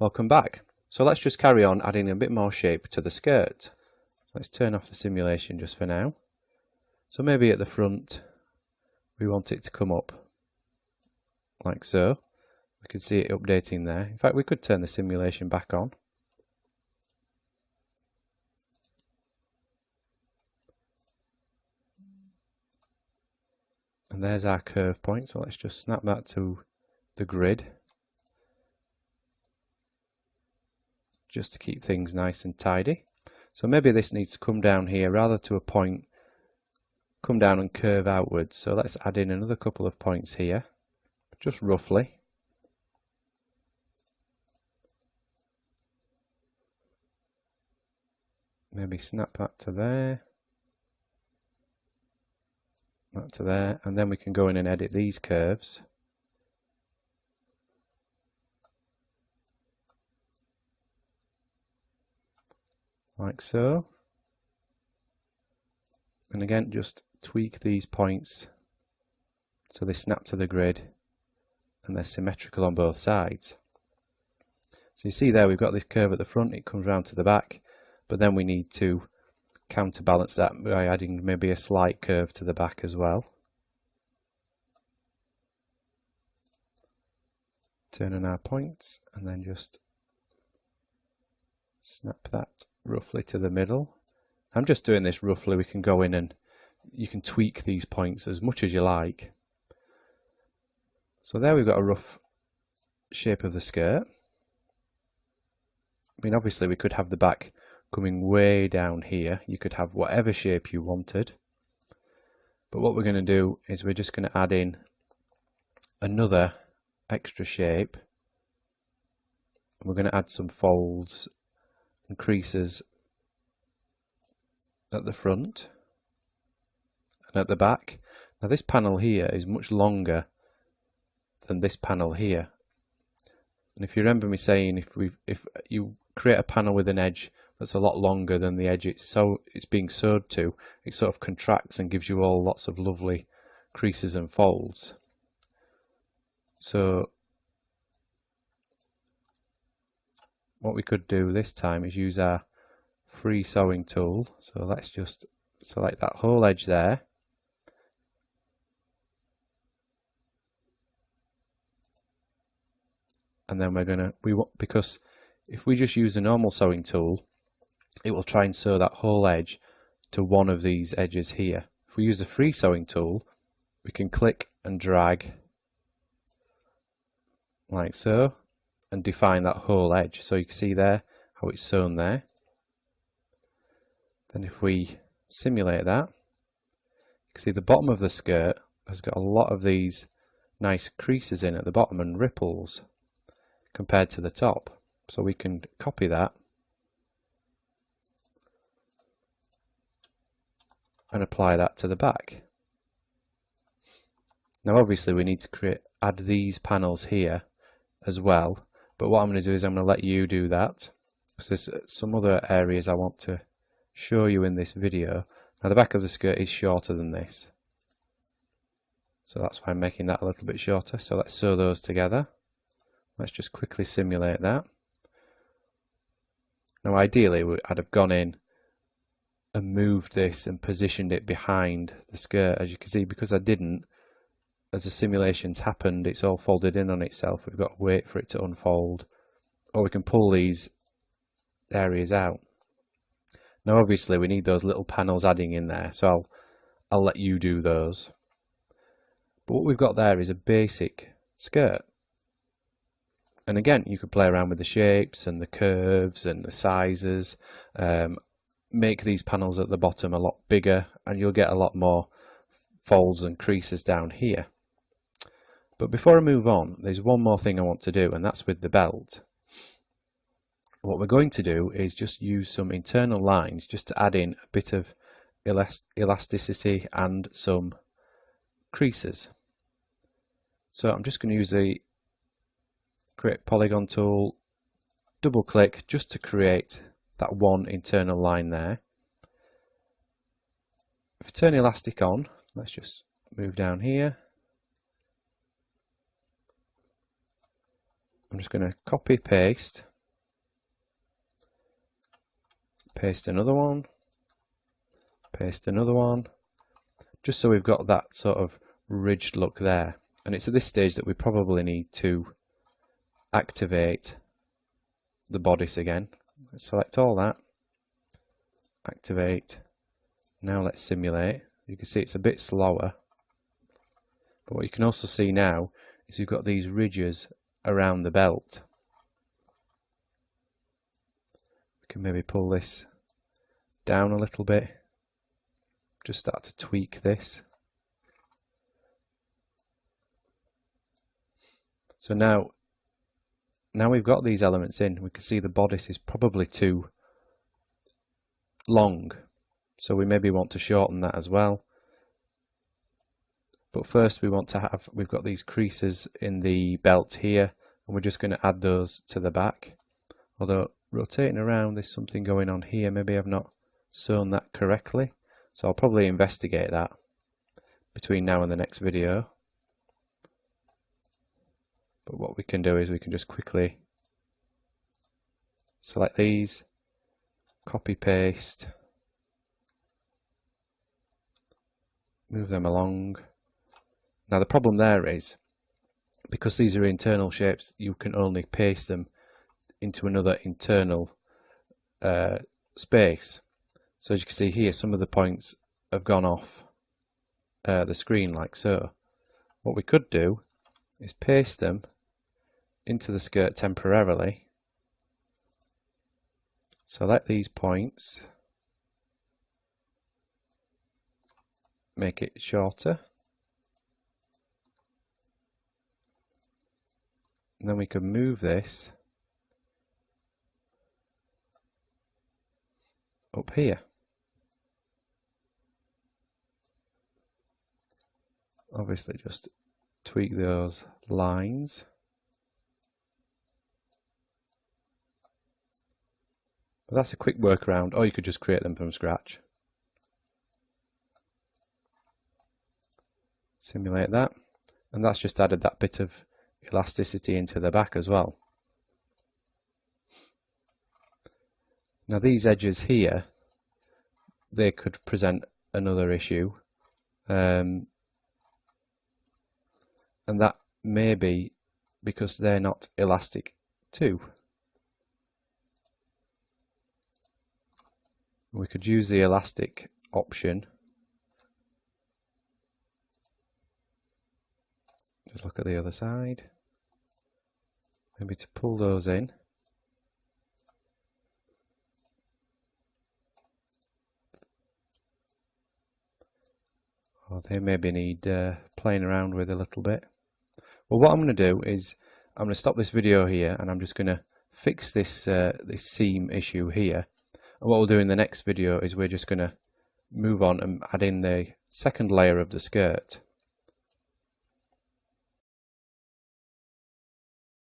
Welcome back. So let's just carry on adding a bit more shape to the skirt. Let's turn off the simulation just for now. So maybe at the front we want it to come up like so. We can see it updating there. In fact, we could turn the simulation back on. And there's our curve point, so let's just snap that to the grid. Just to keep things nice and tidy. So maybe this needs to come down here rather to a point, come down and curve outwards. So let's add in another couple of points here, just roughly. Maybe snap that to there, that to there, and then we can go in and edit these curves. Like so. And again, just tweak these points so they snap to the grid and they're symmetrical on both sides. So you see there we've got this curve at the front, it comes round to the back, but then we need to counterbalance that by adding maybe a slight curve to the back as well. Turn on our points and then just snap that roughly to the middle. I'm just doing this roughly. We can go in and you can tweak these points as much as you like. So there we've got a rough shape of the skirt. I mean, obviously we could have the back coming way down here. You could have whatever shape you wanted. But what we're going to do is we're just going to add in another extra shape. We're going to add some folds and creases at the front and at the back. Now this panel here is much longer than this panel here, and if you remember me saying if you create a panel with an edge that's a lot longer than the edge it's being sewed to, it sort of contracts and gives you all lots of lovely creases and folds. So what we could do this time is use our free sewing tool. So let's just select that whole edge there. And then because if we just use a normal sewing tool, it will try and sew that whole edge to one of these edges here. If we use the free sewing tool, we can click and drag like so and define that whole edge. So you can see there how it's sewn there. Then if we simulate that, you can see the bottom of the skirt has got a lot of these nice creases in at the bottom and ripples compared to the top. So we can copy that and apply that to the back. Now obviously we need to add these panels here as well, but what I'm going to do is I'm going to let you do that, because there's some other areas I want to show you in this video. Now the back of the skirt is shorter than this, so that's why I'm making that a little bit shorter. So let's sew those together. Let's just quickly simulate that. Now ideally I'd have gone in and moved this and positioned it behind the skirt. As you can see, because I didn't, as the simulations happened, it's all folded in on itself. We've got to wait for it to unfold, or we can pull these areas out. Now obviously we need those little panels adding in there, so I'll let you do those. But what we've got there is a basic skirt. And again, you could play around with the shapes and the curves and the sizes, make these panels at the bottom a lot bigger, and you'll get a lot more folds and creases down here. But before I move on, there's one more thing I want to do, and that's with the belt. What we're going to do is just use some internal lines just to add in a bit of elasticity and some creases. So I'm just going to use the Create Polygon tool, double click just to create that one internal line there. If I turn elastic on, let's just move down here. I'm just going to copy paste paste another one, paste another one, just so we've got that sort of ridged look there. And it's at this stage that we probably need to activate the bodice again. Let's select all that, activate. Now let's simulate. You can see it's a bit slower, but what you can also see now is we've got these ridges around the belt. We can maybe pull this down a little bit, just start to tweak this. So now we've got these elements in, we can see the bodice is probably too long, so we maybe want to shorten that as well. But first we want to have, we've got these creases in the belt here, and we're just going to add those to the back. Although rotating around, there's something going on here, maybe I've not sewn that correctly, so I'll probably investigate that between now and the next video. But what we can do is we can just quickly select these, copy paste, move them along. Now the problem there is, because these are internal shapes, you can only paste them into another internal space. So as you can see here, some of the points have gone off the screen like so. What we could do is paste them into the skirt temporarily. Select these points, make it shorter, and then we can move this up here. Obviously just tweak those lines. But that's a quick workaround, or you could just create them from scratch. Simulate that, and that's just added that bit of elasticity into the back as well. Now these edges here, they could present another issue, and that may be because they're not elastic too. We could use the elastic option. Just look at the other side. Maybe to pull those in. Or they maybe need playing around with a little bit. Well, what I'm going to do is I'm going to stop this video here, and I'm just going to fix this this seam issue here. And what we'll do in the next video is we're just going to move on and add in the second layer of the skirt.